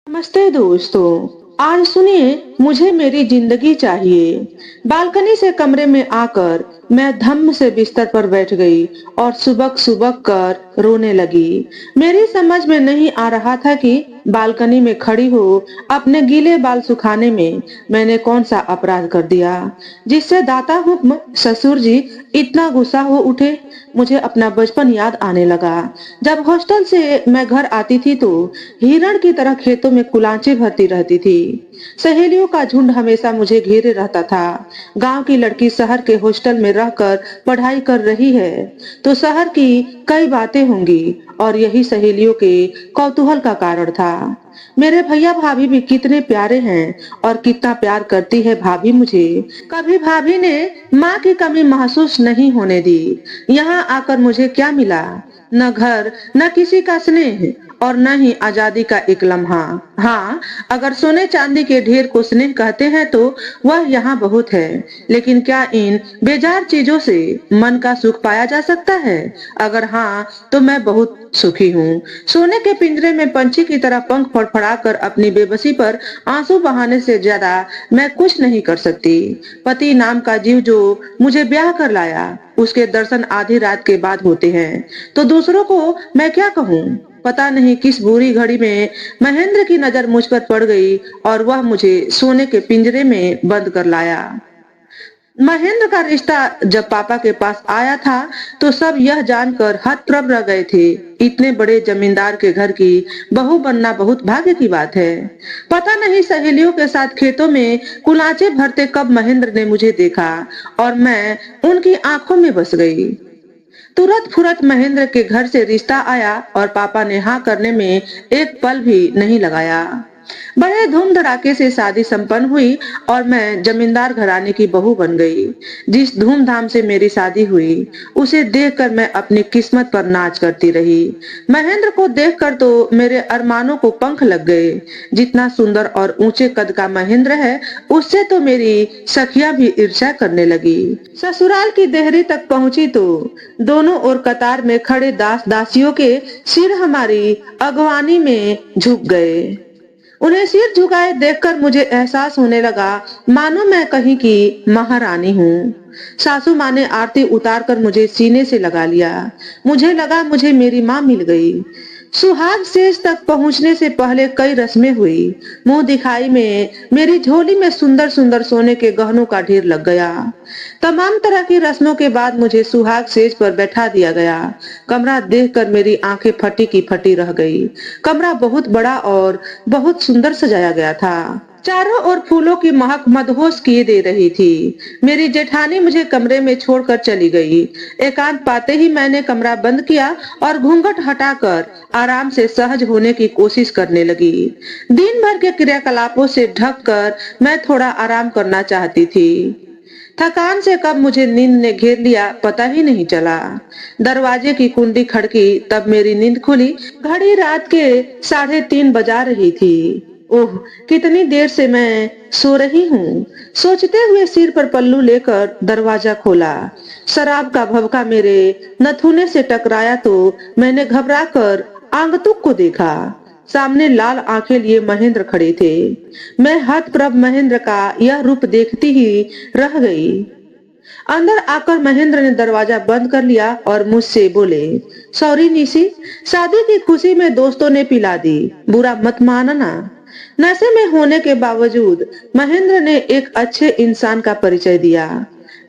नमस्ते दोस्तों। आज सुनिए, मुझे मेरी जिंदगी चाहिए। बालकनी से कमरे में आकर मैं धम्म से बिस्तर पर बैठ गई और सुबक सुबक कर रोने लगी। मेरी समझ में नहीं आ रहा था कि बालकनी में खड़ी हो अपने गीले बाल सुखाने में मैंने कौन सा अपराध कर दिया, जिससे दाता हुक्म ससुर जी इतना गुस्सा हो उठे। मुझे अपना बचपन याद आने लगा। जब हॉस्टल से मैं घर आती थी तो हिरण की तरह खेतों में कुलांचे भरती रहती थी। सहेलियों का झुंड हमेशा मुझे घेरे रहता था। गांव की लड़की शहर के हॉस्टल में रहकर पढ़ाई कर रही है तो शहर की कई बातें होंगी और यही सहेलियों के कौतूहल का कारण था। मेरे भैया भाभी भी कितने प्यारे हैं और कितना प्यार करती है भाभी मुझे। कभी भाभी ने माँ की कमी महसूस नहीं होने दी। यहाँ आकर मुझे क्या मिला? न घर, न किसी का स्नेह और न ही आजादी का एक लम्हा। हाँ, अगर सोने चांदी के ढेर को स्नेह कहते हैं तो वह यहाँ बहुत है, लेकिन क्या इन बेजार चीजों से मन का सुख पाया जा सकता है? अगर हाँ, तो मैं बहुत सुखी हूँ। सोने के पिंजरे में पंछी की तरह पंख फड़फड़ाकर अपनी बेबसी पर आंसू बहाने से ज्यादा मैं कुछ नहीं कर सकती। पति नाम का जीव जो मुझे ब्याह कर लाया, उसके दर्शन आधी रात के बाद होते हैं, तो दूसरों को मैं क्या कहूँ? पता नहीं किस बुरी घड़ी में महेंद्र की नजर मुझ पर पड़ गई और वह मुझे सोने के पिंजरे में बंद कर लाया। महेंद्र का रिश्ता जब पापा के पास आया था तो सब यह जानकर हतप्रभ रह गए थे। इतने बड़े जमींदार के घर की बहू बनना बहुत भाग्य की बात है। पता नहीं सहेलियों के साथ खेतों में कुलाचे भरते कब महेंद्र ने मुझे देखा और मैं उनकी आंखों में बस गई। तुरंत फुरत महेंद्र के घर से रिश्ता आया और पापा ने हाँ करने में एक पल भी नहीं लगाया। बड़े धूम धड़ाके से शादी संपन्न हुई और मैं जमींदार घराने की बहू बन गई। जिस धूमधाम से मेरी शादी हुई उसे देखकर मैं अपनी किस्मत पर नाच करती रही। महेंद्र को देखकर तो मेरे अरमानों को पंख लग गए। जितना सुंदर और ऊंचे कद का महेंद्र है, उससे तो मेरी सखियां भी ईर्ष्या करने लगी। ससुराल की देहरी तक पहुंची तो दोनों ओर कतार में खड़े दास दासियों के सिर हमारी अगवानी में झुक गए। उन्हें सिर झुकाए देखकर मुझे एहसास होने लगा मानो मैं कहीं की महारानी हूँ। सासू माँ ने आरती उतारकर मुझे सीने से लगा लिया। मुझे लगा मुझे मेरी माँ मिल गई। सुहाग शेष तक पहुंचने से पहले कई रस्में हुई। मुंह दिखाई में मेरी झोली में सुंदर सुंदर सोने के गहनों का ढेर लग गया। तमाम तरह की रस्मों के बाद मुझे सुहाग शेष पर बैठा दिया गया। कमरा देखकर मेरी आंखें फटी की फटी रह गई। कमरा बहुत बड़ा और बहुत सुंदर सजाया गया था। चारों ओर फूलों की महक मदहोश किए दे रही थी। मेरी जेठानी मुझे कमरे में छोड़कर चली गई। एकांत पाते ही मैंने कमरा बंद किया और घूंघट हटाकर आराम से सहज होने की कोशिश करने लगी। दिन भर के क्रियाकलापों से ढककर मैं थोड़ा आराम करना चाहती थी। थकान से कब मुझे नींद ने घेर लिया पता ही नहीं चला। दरवाजे की कुंडी खड़की तब मेरी नींद खुली। घड़ी रात के 3:30 बजा रही थी। ओह, कितनी देर से मैं सो रही हूँ। सोचते हुए सिर पर पल्लू लेकर दरवाजा खोला। शराब का भभका मेरे नथुने से टकराया तो मैंने घबराकर आंगतुक को देखा। सामने लाल आंखें लिए महेंद्र खड़े थे। मैं हतप्रभ महेंद्र का यह रूप देखती ही रह गई। अंदर आकर महेंद्र ने दरवाजा बंद कर लिया और मुझसे बोले, सॉरी निशी, शादी की खुशी में दोस्तों ने पिला दी, बुरा मत मानना। नशे में होने के बावजूद महेंद्र ने एक अच्छे इंसान का परिचय दिया।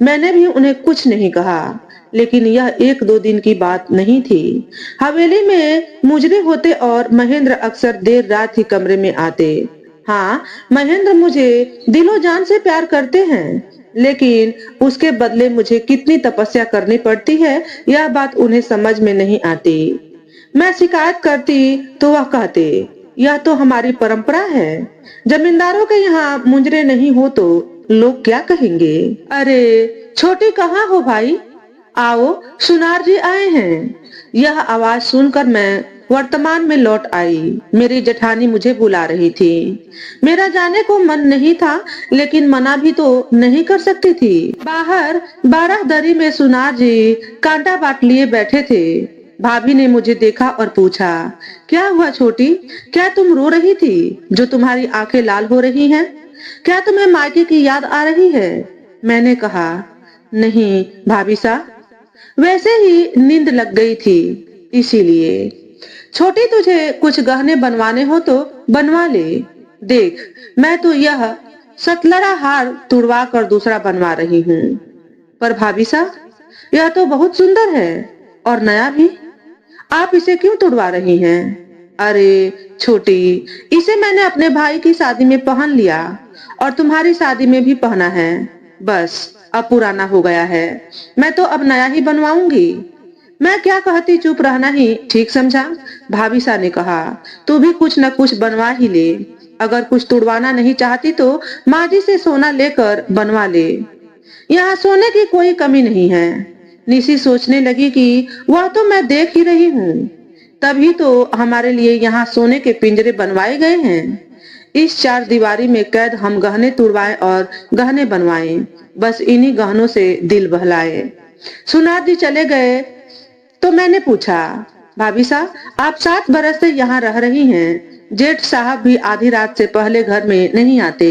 मैंने भी उन्हें कुछ नहीं कहा, लेकिन यह 1-2 दिन की बात नहीं थी। हवेली में मुजरे होते और महेंद्र अक्सर देर रात ही कमरे में आते। हाँ, महेंद्र मुझे दिलो जान से प्यार करते हैं, लेकिन उसके बदले मुझे कितनी तपस्या करनी पड़ती है यह बात उन्हें समझ में नहीं आती। मैं शिकायत करती तो वह कहते, यह तो हमारी परंपरा है। जमींदारों के यहाँ मुंजरे नहीं हो तो लोग क्या कहेंगे? अरे छोटी कहाँ हो भाई? आओ, सुनार जी आए हैं। यह आवाज सुनकर मैं वर्तमान में लौट आई। मेरी जेठानी मुझे बुला रही थी। मेरा जाने को मन नहीं था, लेकिन मना भी तो नहीं कर सकती थी। बाहर 12 दरी में सुनार जी कांटा बाट लिए बैठे थे। भाभी ने मुझे देखा और पूछा, क्या हुआ छोटी? क्या तुम रो रही थी जो तुम्हारी आंखें लाल हो रही हैं? क्या तुम्हें मायके की याद आ रही है? मैंने कहा, नहीं भाभी साहब, वैसे ही नींद लग गई थी इसीलिए। छोटी, तुझे कुछ गहने बनवाने हो तो बनवा ले। देख, मैं तो यह सतलड़ा हार तुड़वा कर दूसरा बनवा रही हूँ। पर भाभी साहब, यह तो बहुत सुंदर है और नया भी। आप इसे क्यों तुड़वा रही हैं? अरे छोटी, इसे मैंने अपने भाई की शादी में पहन लिया और तुम्हारी शादी में भी पहना है। बस अब पुराना हो गया है, मैं तो अब नया ही बनवाऊंगी। मैं क्या कहती, चुप रहना ही ठीक समझा। भाभी सा ने कहा, तू भी कुछ न कुछ बनवा ही ले। अगर कुछ तुड़वाना नहीं चाहती तो माजी से सोना लेकर बनवा ले, यहाँ सोने की कोई कमी नहीं है। निशी सोचने लगी कि वह तो मैं देख ही रही हूँ, तभी तो हमारे लिए यहाँ सोने के पिंजरे बनवाए गए हैं। इस चार दीवारी में कैद हम गहने तुड़वाएं और गहने बनवाएं, बस इन्हीं गहनों से दिल बहलाए। सुनार जी चले गए तो मैंने पूछा, भाभी साहब, आप 7 बरस से यहाँ रह रही हैं, जेठ साहब भी आधी रात से पहले घर में नहीं आते,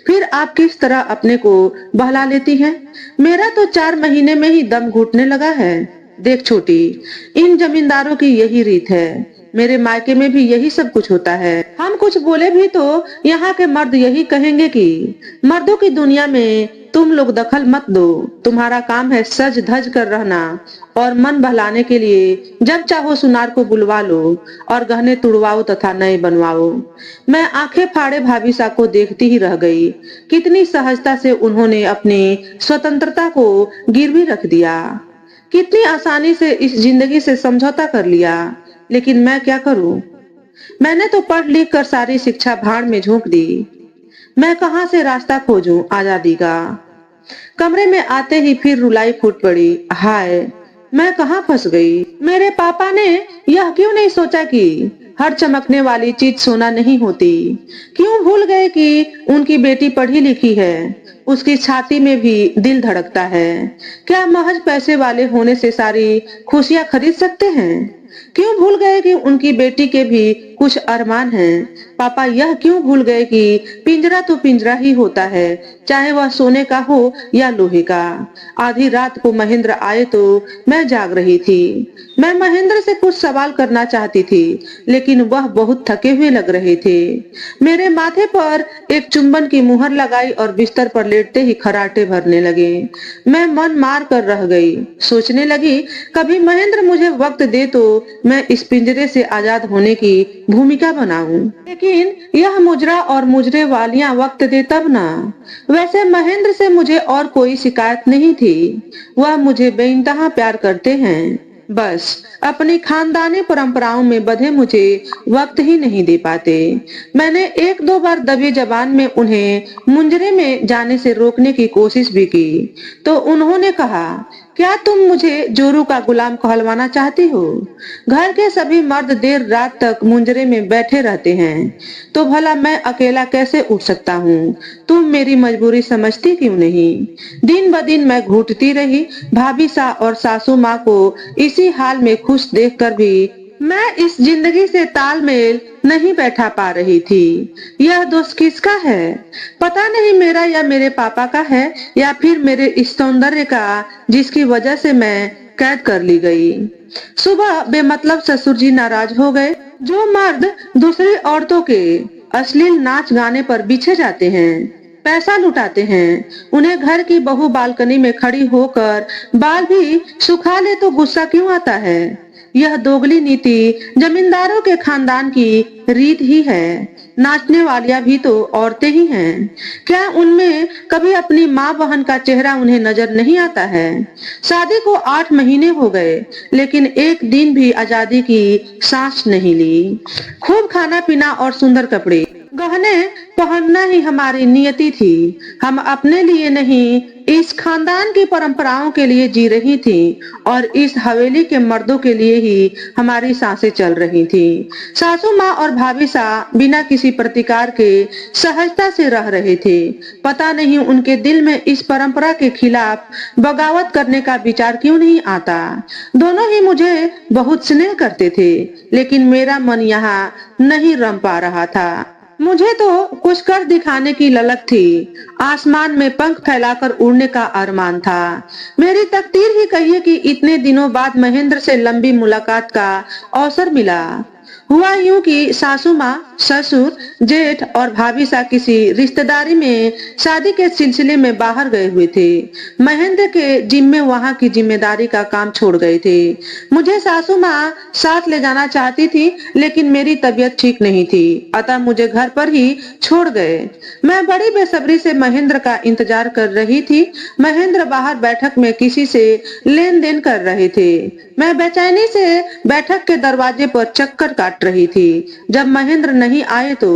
फिर आप किस तरह अपने को बहला लेती हैं? मेरा तो 4 महीने में ही दम घुटने लगा है। देख छोटी, इन जमींदारों की यही रीत है, मेरे मायके में भी यही सब कुछ होता है। हम कुछ बोले भी तो यहाँ के मर्द यही कहेंगे कि मर्दों की दुनिया में तुम लोग दखल मत दो, तुम्हारा काम है सज धज कर रहना और मन बहलाने के लिए जब चाहो सुनार को बुलवा लो और गहने तुड़वाओ तथा नए बनवाओ। मैं आंखें फाड़े भाभी सा को देखती ही रह गई। कितनी सहजता से उन्होंने अपनी स्वतंत्रता को गिरवी रख दिया, कितनी आसानी से इस जिंदगी से समझौता कर लिया। लेकिन मैं क्या करूं? मैंने तो पढ़ लिख कर सारी शिक्षा भाड़ में झोंक दी। मैं कहां से रास्ता खोजूं आजादी का? कमरे में आते ही फिर रुलाई फूट पड़ी। हाय, मैं कहां फंस गई? मेरे पापा ने यह क्यों नहीं सोचा कि हर चमकने वाली चीज सोना नहीं होती? क्यों भूल गए कि उनकी बेटी पढ़ी लिखी है, उसकी छाती में भी दिल धड़कता है? क्या महज पैसे वाले होने से सारी खुशियां खरीद सकते हैं? क्यों भूल गए कि उनकी बेटी के भी कुछ अरमान हैं? पापा यह क्यों भूल गए कि पिंजरा तो पिंजरा ही होता है, चाहे वह सोने का हो या लोहे का। आधी रात को महेंद्र आए तो मैं जाग रही थी। मैं महेंद्र से कुछ सवाल करना चाहती थी, लेकिन वह बहुत थके हुए लग रहे थे। मेरे माथे पर एक चुंबन की मुहर लगाई और बिस्तर पर लेटते ही खराटे भरने लगे। मैं मन मार कर रह गई। सोचने लगी, कभी महेंद्र मुझे वक्त दे तो मैं इस पिंजरे से आजाद होने की भूमिका बनाऊं, लेकिन यह मुजरा और मुजरे वालियां वक्त दे तब ना। वैसे महेंद्र से मुझे और कोई शिकायत नहीं थी, वह मुझे बेइंतहा प्यार करते हैं, बस अपनी खानदानी परंपराओं में बंधे मुझे वक्त ही नहीं दे पाते। मैंने 1-2 बार दबी जबान में उन्हें मुंजरे में जाने से रोकने की कोशिश भी की, तो उन्होंने कहा, क्या तुम मुझे जोरू का गुलाम कहलवाना चाहती हो? घर के सभी मर्द देर रात तक मुंजरे में बैठे रहते हैं, तो भला मैं अकेला कैसे उठ सकता हूँ? तुम मेरी मजबूरी समझती क्यों नहीं? दिन ब दिन मैं घुटती रही। भाभी सा और सासू माँ को इसी हाल में खुश देखकर भी मैं इस जिंदगी से तालमेल नहीं बैठा पा रही थी। यह दोष किसका है? पता नहीं, मेरा या मेरे पापा का है, या फिर मेरे इस सौंदर्य का जिसकी वजह से मैं कैद कर ली गई। सुबह बेमतलब ससुर जी नाराज हो गए। जो मर्द दूसरी औरतों के अश्लील नाच गाने पर बिछे जाते हैं, पैसा लुटाते हैं, उन्हें घर की बहू बालकनी में खड़ी होकर बाल भी सुखा ले तो गुस्सा क्यों आता है? यह दोगली नीति जमींदारों के खानदान की रीत ही है। नाचने वालियां भी तो औरतें ही हैं। क्या उनमें कभी अपनी माँ बहन का चेहरा उन्हें नजर नहीं आता है? शादी को 8 महीने हो गए, लेकिन एक दिन भी आजादी की सांस नहीं ली। खूब खाना पीना और सुंदर कपड़े, गहने गहने पहनना ही हमारी नियति थी। हम अपने लिए नहीं, इस खानदान की परंपराओं के लिए जी रही थी और इस हवेली के मर्दों के लिए ही हमारी सांसें चल रही थी। सासू माँ और भाभी सा बिना किसी प्रतिकार के सहजता से रह रहे थे। पता नहीं उनके दिल में इस परंपरा के खिलाफ बगावत करने का विचार क्यों नहीं आता। दोनों ही मुझे बहुत स्नेह करते थे, लेकिन मेरा मन यहाँ नहीं रम पा रहा था। मुझे तो कुछ कर दिखाने की ललक थी। आसमान में पंख फैलाकर उड़ने का अरमान था। मेरी तकदीर ही कहिए कि इतने दिनों बाद महेंद्र से लंबी मुलाकात का अवसर मिला। हुआ यूं कि सासू माँ, ससुर, जेठ और भाभी सा किसी रिश्तेदारी में शादी के सिलसिले में बाहर गए हुए थे। महेंद्र के जिम्मे वहां की जिम्मेदारी का काम छोड़ गए थे। मुझे सासू माँ साथ ले जाना चाहती थी, लेकिन मेरी तबीयत ठीक नहीं थी, अतः मुझे घर पर ही छोड़ गए। मैं बड़ी बेसब्री से महेंद्र का इंतजार कर रही थी। महेंद्र बाहर बैठक में किसी से लेन देन कर रहे थे। मैं बेचैनी से बैठक के दरवाजे पर चक्कर काट रही थी। जब महेंद्र नहीं आए तो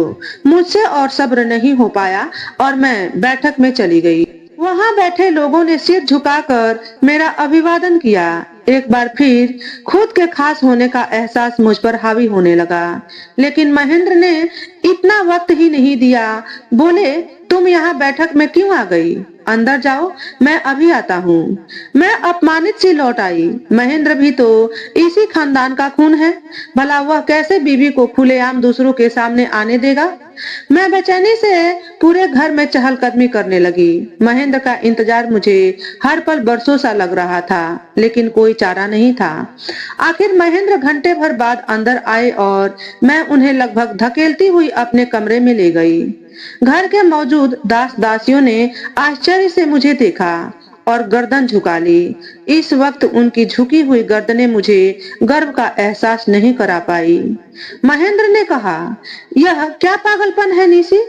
मुझसे और सब्र नहीं हो पाया और मैं बैठक में चली गई। वहां बैठे लोगों ने सिर झुकाकर मेरा अभिवादन किया। एक बार फिर खुद के खास होने का एहसास मुझ पर हावी होने लगा, लेकिन महेंद्र ने इतना वक्त ही नहीं दिया। बोले, तुम यहाँ बैठक में क्यों आ गई? अंदर जाओ, मैं अभी आता हूँ। मैं अपमानित सी लौट आई। महेंद्र भी तो इसी खानदान का खून है, भला वह कैसे बीवी को खुलेआम दूसरों के सामने आने देगा? मैं बेचैनी से पूरे घर में चहलकदमी करने लगी। महेंद्र का इंतजार मुझे हर पल बरसों सा लग रहा था, लेकिन कोई चारा नहीं था। आखिर महेंद्र घंटे भर बाद अंदर आए और मैं उन्हें लगभग धकेलती हुई अपने कमरे में ले गई। घर के मौजूद दास दासियों ने आश्चर्य से मुझे देखा और गर्दन झुका ली। इस वक्त उनकी झुकी हुई गर्दनें मुझे गर्व का एहसास नहीं करा पाई। महेंद्र ने कहा, यह क्या पागलपन है निशी?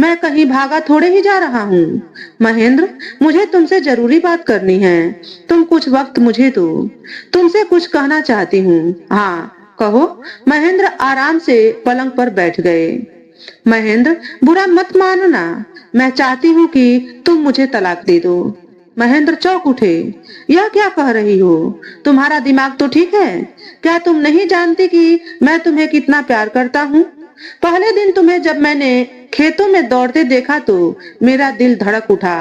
मैं कहीं भागा थोड़े ही जा रहा हूँ। महेंद्र, मुझे तुमसे जरूरी बात करनी है। तुम कुछ वक्त मुझे दो। तुमसे कुछ कहना चाहती हूँ। हाँ, कहो। महेंद्र आराम से पलंग पर बैठ गए। महेंद्र, बुरा मत मानना, मैं चाहती हूँ कि तुम मुझे तलाक दे दो। महेंद्र चौंक उठे। यह क्या कह रही हो? तुम्हारा दिमाग तो ठीक है? क्या तुम नहीं जानती कि मैं तुम्हें कितना प्यार करता हूँ? पहले दिन तुम्हें जब मैंने खेतों में दौड़ते देखा तो मेरा दिल धड़क उठा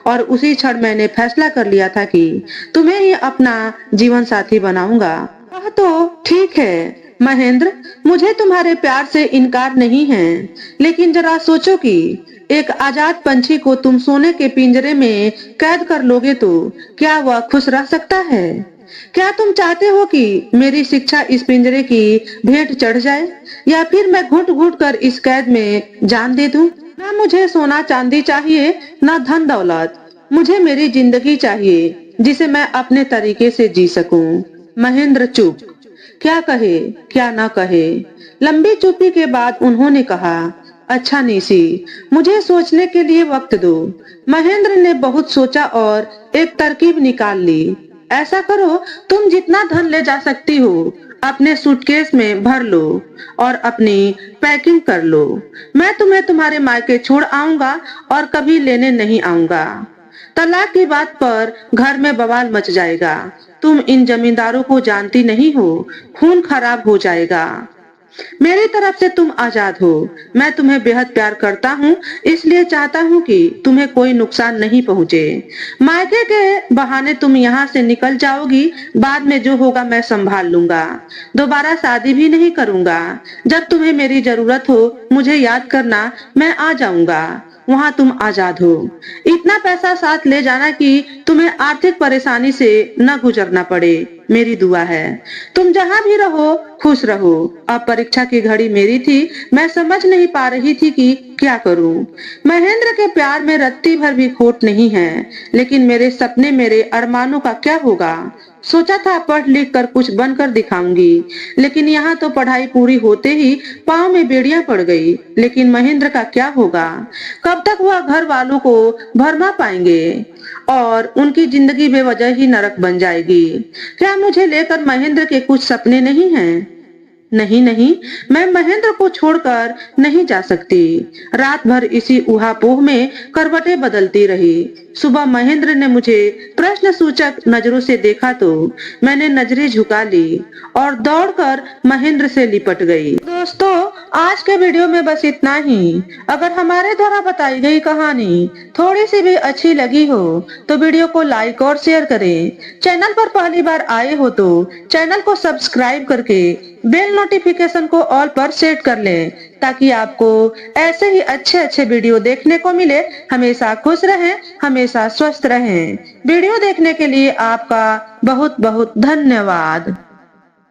और उसी क्षण मैंने फैसला कर लिया था कि तुम्हें ही अपना जीवन साथी बनाऊंगा। वह तो ठीक है महेंद्र, मुझे तुम्हारे प्यार से इनकार नहीं है, लेकिन जरा सोचो कि एक आजाद पंछी को तुम सोने के पिंजरे में कैद कर लोगे तो क्या वह खुश रह सकता है? क्या तुम चाहते हो कि मेरी शिक्षा इस पिंजरे की भेंट चढ़ जाए, या फिर मैं घुट घुट कर इस कैद में जान दे दूं? ना मुझे सोना चांदी चाहिए, ना धन दौलत। मुझे मेरी जिंदगी चाहिए जिसे मैं अपने तरीके से जी सकूं। महेंद्र चुप। क्या कहे क्या ना कहे। लंबी चुप्पी के बाद उन्होंने कहा, अच्छा निशी, मुझे सोचने के लिए वक्त दो। महेंद्र ने बहुत सोचा और एक तरकीब निकाल ली। ऐसा करो, तुम जितना धन ले जा सकती हो अपने सूटकेस में भर लो और अपनी पैकिंग कर लो। मैं तुम्हें तुम्हारे मायके छोड़ आऊंगा और कभी लेने नहीं आऊंगा। तलाक की बात पर घर में बवाल मच जाएगा। तुम इन जमींदारों को जानती नहीं हो, खून खराब हो जाएगा। मेरी तरफ से तुम आजाद हो। मैं तुम्हें बेहद प्यार करता हूँ, इसलिए चाहता हूँ कि तुम्हें कोई नुकसान नहीं पहुँचे। मायके के बहाने तुम यहाँ से निकल जाओगी, बाद में जो होगा मैं संभाल लूंगा। दोबारा शादी भी नहीं करूंगा। जब तुम्हें मेरी जरूरत हो मुझे याद करना, मैं आ जाऊंगा। वहाँ तुम आजाद हो। इतना पैसा साथ ले जाना कि तुम्हें आर्थिक परेशानी से न गुजरना पड़े, मेरी दुआ है। तुम जहाँ भी रहो खुश रहो। अब परीक्षा की घड़ी मेरी थी, मैं समझ नहीं पा रही थी कि क्या करूं। महेंद्र के प्यार में रत्ती भर भी खोट नहीं है, लेकिन मेरे सपने, मेरे अरमानों का क्या होगा? सोचा था पढ़ लिख कर कुछ बनकर दिखाऊंगी, लेकिन यहाँ तो पढ़ाई पूरी होते ही पाँव में बेड़ियां पड़ गई। लेकिन महेंद्र का क्या होगा? कब तक वह घर वालों को भरमा पाएंगे और उनकी जिंदगी बेवजह ही नरक बन जाएगी। क्या मुझे लेकर महेंद्र के कुछ सपने नहीं हैं? नहीं नहीं, मैं महेंद्र को छोड़कर नहीं जा सकती। रात भर इसी ऊहापोह में करवटें बदलती रही। सुबह महेंद्र ने मुझे प्रश्न सूचक नजरों से देखा तो मैंने नजरें झुका ली और दौड़कर महेंद्र से लिपट गई। दोस्तों, आज के वीडियो में बस इतना ही। अगर हमारे द्वारा बताई गई कहानी थोड़ी सी भी अच्छी लगी हो तो वीडियो को लाइक और शेयर करें। चैनल पर पहली बार आए हो तो चैनल को सब्सक्राइब करके बेल नोटिफिकेशन को ऑल पर सेट कर लें ताकि आपको ऐसे ही अच्छे अच्छे वीडियो देखने को मिले। हमेशा खुश रहें, हमेशा स्वस्थ रहें। वीडियो देखने के लिए आपका बहुत बहुत धन्यवाद।